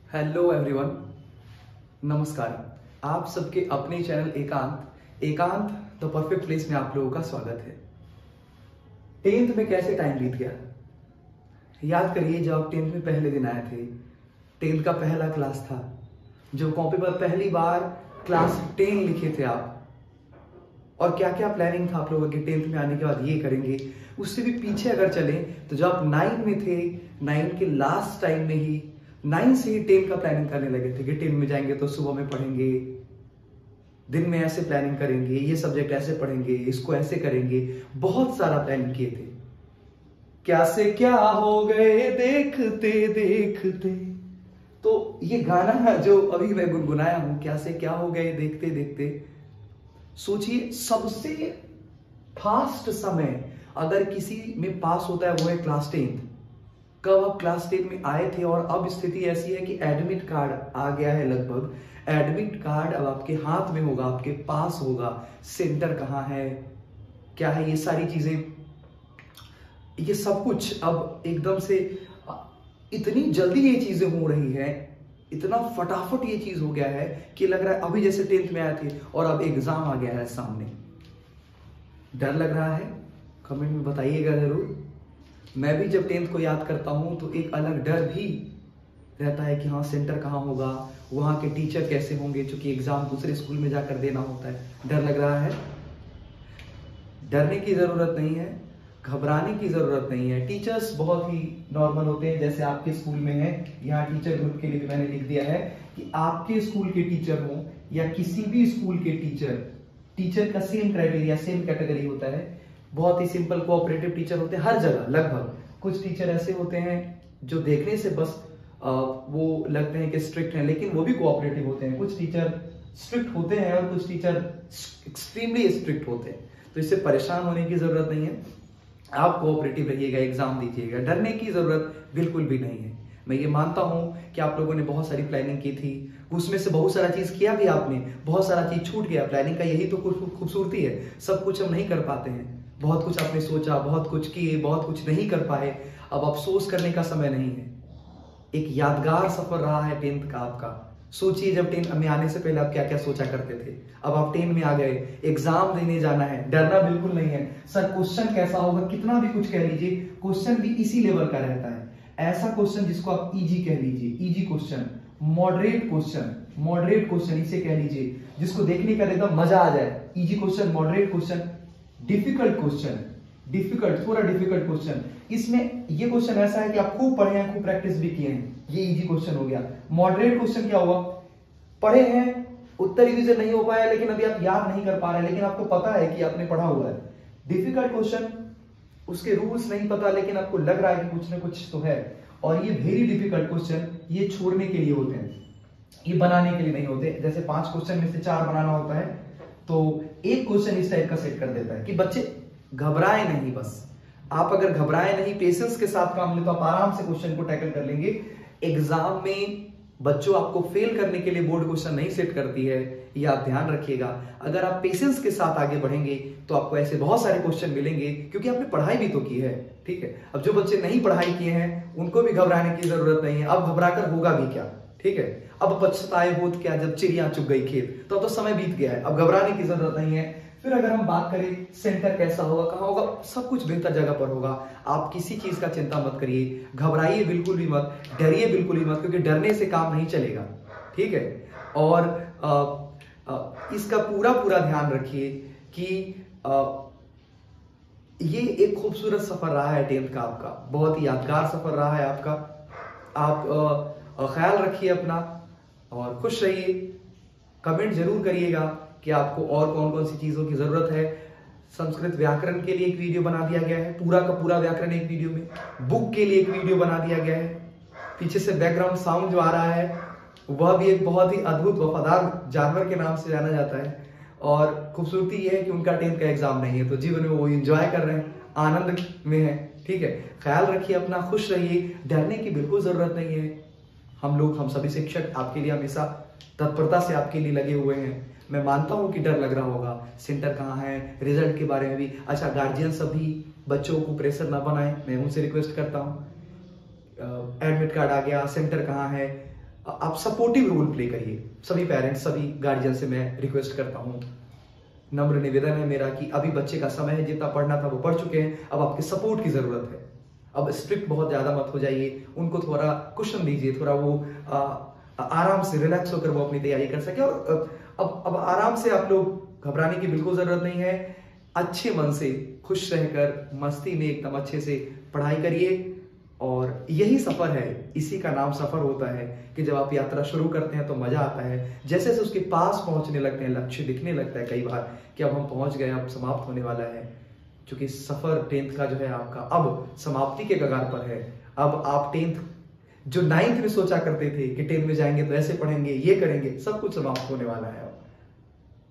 Hello everyone, नमस्कार। आप सबके अपने चैनल एकांत द परफेक्ट प्लेस में आप लोगों का स्वागत है। 10th में कैसे टाइम बीत गया याद करिए। जब आप 10th में पहले दिन आए थे, 10th का पहला क्लास था, जो कॉपी पर पहली बार क्लास 10 लिखे थे आप, और क्या क्या प्लानिंग था आप लोगों की 10th में आने के बाद ये करेंगे। उससे भी पीछे अगर चलें तो जब आप 9 में थे, 9 के लास्ट टाइम में ही 9 से ही 10 का प्लानिंग करने लगे थे कि 10 में जाएंगे तो सुबह में पढ़ेंगे, दिन में ऐसे प्लानिंग करेंगे, ये सब्जेक्ट ऐसे पढ़ेंगे, इसको ऐसे करेंगे, बहुत सारा प्लानिंग किए थे। क्या से क्या हो गए देखते देखते। तो ये गाना जो अभी मैं गुनगुनाया हूं, क्या से क्या हो गए देखते देखते, सोचिए सबसे फास्ट समय अगर किसी में पास होता है वो है क्लास 10th। कब आप क्लास 10 में आए थे और अब स्थिति ऐसी है कि एडमिट कार्ड आ गया है। लगभग एडमिट कार्ड अब आपके हाथ में होगा, आपके पास होगा, सेंटर कहाँ है, क्या है, ये सारी चीजें, ये सब कुछ अब एकदम से इतनी जल्दी ये चीजें हो रही है, इतना फटाफट ये चीज हो गया है कि लग रहा है अभी जैसे 10th में आए थे और अब एग्जाम आ गया है सामने। डर लग रहा है? कमेंट में बताइएगा जरूर। मैं भी जब 10th को याद करता हूं तो एक अलग डर भी रहता है कि हाँ सेंटर कहाँ होगा, वहां के टीचर कैसे होंगे, क्योंकि एग्जाम दूसरे स्कूल में जाकर देना होता है। डर लग रहा है? डरने की जरूरत नहीं है, घबराने की जरूरत नहीं है। टीचर्स बहुत ही नॉर्मल होते हैं, जैसे आपके स्कूल में है। यहाँ टीचर ग्रुप के लिए भी मैंने लिख दिया है कि आपके स्कूल के टीचर हो या किसी भी स्कूल के टीचर का सेम क्राइटेरिया, सेम कैटेगरी होता है। बहुत ही सिंपल कोऑपरेटिव टीचर होते हैं हर जगह लगभग। कुछ टीचर ऐसे होते हैं जो देखने से बस वो लगते हैं कि स्ट्रिक्ट हैं, लेकिन वो भी कोऑपरेटिव होते हैं। कुछ टीचर स्ट्रिक्ट होते हैं और कुछ टीचर एक्सट्रीमली स्ट्रिक्ट होते हैं। तो इससे परेशान होने की जरूरत नहीं है। आप कोऑपरेटिव रहिएगा, एग्जाम दीजिएगा, डरने की जरूरत बिल्कुल भी नहीं है। मैं ये मानता हूं कि आप लोगों ने बहुत सारी प्लानिंग की थी, उसमें से बहुत सारा चीज किया भी आपने, बहुत सारा चीज छूट गया। प्लानिंग का यही तो खूबसूरती है, सब कुछ हम नहीं कर पाते हैं। बहुत कुछ आपने सोचा, बहुत कुछ किए, बहुत कुछ नहीं कर पाए। अब अफसोस करने का समय नहीं है। एक यादगार सफर रहा है 10th का आपका। सोचिए जब 10th में आने से पहले आप क्या क्या सोचा करते थे। अब आप 10 में आ गए, एग्जाम देने जाना है, डरना बिल्कुल नहीं है। सर क्वेश्चन कैसा होगा, कितना भी कुछ कह लीजिए, क्वेश्चन भी इसी लेवल का रहता है। ऐसा क्वेश्चन जिसको आप इजी कह लीजिए, इजी क्वेश्चन, मॉडरेट क्वेश्चन इसे कह लीजिए, जिसको देखने का एकदम मजा आ जाए। Easy question, moderate question, difficult question, थोड़ा डिफिकल्ट क्वेश्चन। इसमें ये क्वेश्चन ऐसा है कि आप खूब पढ़े हैं, खूब प्रैक्टिस भी किए हैं, ये इजी क्वेश्चन हो गया। मॉडरेट क्वेश्चन क्या हुआ, पढ़े हैं, उत्तर रिवीजन नहीं हो पाया, लेकिन अभी आप याद नहीं कर पा रहे हैं, लेकिन आपको पता है कि आपने पढ़ा हुआ है। डिफिकल्ट क्वेश्चन, उसके रूल्स नहीं पता, लेकिन आपको लग रहा है कि कुछ ना कुछ तो है। और ये वेरी डिफिकल्ट क्वेश्चन, ये छोड़ने के लिए होते हैं, ये बनाने के लिए नहीं होते। जैसे 5 क्वेश्चन में से 4 बनाना होता है, तो एक क्वेश्चन इस टाइप का सेट कर देता है कि बच्चे घबराए नहीं। बस आप अगर घबराए नहीं, पेशेंस के साथ काम ले, तो आप आराम से क्वेश्चन को टैकल कर लेंगे। एग्जाम में बच्चों आपको फेल करने के लिए बोर्ड क्वेश्चन नहीं सेट करती है, ये आप ध्यान रखिएगा। अगर आप पेशेंस के साथ आगे बढ़ेंगे तो आपको ऐसे बहुत सारे क्वेश्चन मिलेंगे, क्योंकि आपने पढ़ाई भी तो की है। ठीक है, अब जो बच्चे नहीं पढ़ाई किए हैं उनको भी घबराने की जरूरत नहीं है। अब घबराकर होगा भी क्या? ठीक है, अब पछताए होत क्या जब चिड़िया चुग गई खेत, तो अब तो समय बीत गया है, अब घबराने की जरूरत नहीं है। फिर अगर हम बात करें सेंटर कैसा होगा, कहां होगा, सब कुछ बेहतर जगह पर होगा। आप किसी चीज का चिंता मत करिए, घबराइए बिल्कुल भी मत, डरिए बिल्कुल भी मत, क्योंकि डरने से काम नहीं चलेगा। ठीक है, और इसका पूरा ध्यान रखिए कि ये एक खूबसूरत सफर रहा है 10th का आपका, बहुत ही यादगार सफर रहा है आपका। आप ख्याल रखिए अपना और खुश रहिए। कमेंट जरूर करिएगा कि आपको और कौन कौन सी चीजों की जरूरत है। संस्कृत व्याकरण के लिए एक वीडियो बना दिया गया है, पूरा का पूरा व्याकरण एक वीडियो में। बुक के लिए एक वीडियो बना दिया गया है। पीछे से बैकग्राउंड साउंड जो आ रहा है वह भी एक बहुत ही अद्भुत वफादार जानवर के नाम से जाना जाता है। और खूबसूरती यह है कि उनका 10th का एग्जाम नहीं है, तो जीवन में वो एंजॉय कर रहे हैं, आनंद में है। ठीक है, ख्याल रखिए अपना, खुश रहिए, डरने की बिल्कुल जरूरत नहीं है। हम सभी शिक्षक आपके लिए हमेशा तत्परता से आपके लिए लगे हुए हैं। मैं मानता हूं कि डर लग रहा होगा, सेंटर कहाँ है, रिजल्ट के बारे में भी। अच्छा, गार्जियन सभी बच्चों को प्रेशर ना बनाएं, मैं उनसे रिक्वेस्ट करता हूं। एडमिट कार्ड आ गया, सेंटर कहाँ है, आप सपोर्टिव रोल प्ले करिए। सभी पेरेंट्स, सभी गार्जियन से मैं रिक्वेस्ट करता हूँ, नम्र निवेदन है मेरा कि अभी बच्चे का समय है, जितना पढ़ना था वो पढ़ चुके हैं, अब आपके सपोर्ट की जरूरत है। अब स्ट्रिक्ट बहुत ज्यादा मत हो जाइए, उनको थोड़ा कुशन दीजिए, थोड़ा वो आराम से रिलैक्स होकर वो अपनी तैयारी कर सके। और अब आराम से, आप लोग घबराने की बिल्कुल जरूरत नहीं है। अच्छे मन से, खुश रहकर, मस्ती में एकदम अच्छे से पढ़ाई करिए। और यही सफर है, इसी का नाम सफर होता है कि जब आप यात्रा शुरू करते हैं तो मजा आता है। जैसे जैसे उसके पास पहुंचने लगते हैं, लक्ष्य दिखने लगता है कई बार कि अब हम पहुंच गए, अब समाप्त होने वाला है। क्योंकि सफर 10th का जो है आपका अब समाप्ति के कगार पर है। अब आप 10th जो 9th में सोचा करते थे कि 10th में जाएंगे तो ऐसे पढ़ेंगे, ये करेंगे, सब कुछ समाप्त होने वाला है अब।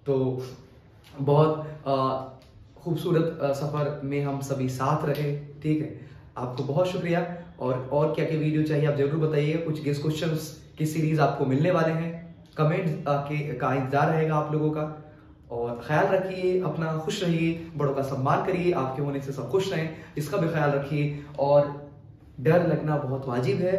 तो बहुत खूबसूरत सफर में हम सभी साथ रहे। ठीक है, आपको बहुत शुक्रिया। और क्या क्या वीडियो चाहिए आप जरूर बताइएगा। कुछ गेस्ट क्वेश्चंस की सीरीज आपको मिलने वाले हैं। कमेंट का इंतजार रहेगा आप लोगों का। और ख्याल रखिए अपना, खुश रहिए, बड़ों का सम्मान करिए, आपके होने से सब खुश रहें, इसका भी ख्याल रखिए। और डर लगना बहुत वाजिब है,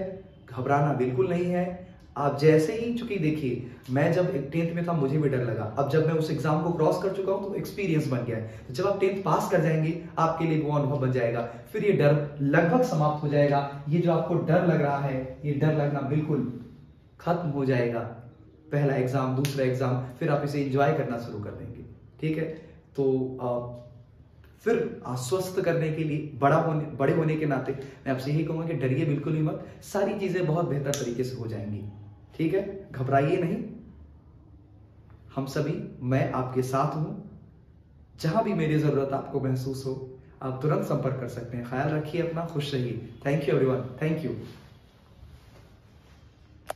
घबराना बिल्कुल नहीं है। आप जैसे ही, चूंकि देखिए मैं जब 10th में था मुझे भी डर लगा, अब जब मैं उस एग्जाम को क्रॉस कर चुका हूं तो एक्सपीरियंस बन गया है। तो जब आप 10th पास कर जाएंगे आपके लिए वो अनुभव बन जाएगा, फिर ये डर लगभग समाप्त हो जाएगा। ये जो आपको डर लग रहा है, ये डर लगना बिल्कुल खत्म हो जाएगा। पहला एग्जाम, दूसरा एग्जाम, फिर आप इसे एंजॉय करना शुरू कर देंगे। ठीक है, तो फिर आश्वस्त करने के लिए, बड़े होने के नाते मैं आपसे यही कहूंगा कि डरिए बिल्कुल ही मत, सारी चीजें बहुत बेहतर तरीके से हो जाएंगी। ठीक है, घबराइए नहीं, हम सभी, मैं आपके साथ हूं। जहां भी मेरी जरूरत आपको महसूस हो, आप तुरंत संपर्क कर सकते हैं। ख्याल रखिए अपना, खुश रहिए। Thank you everyone, thank you.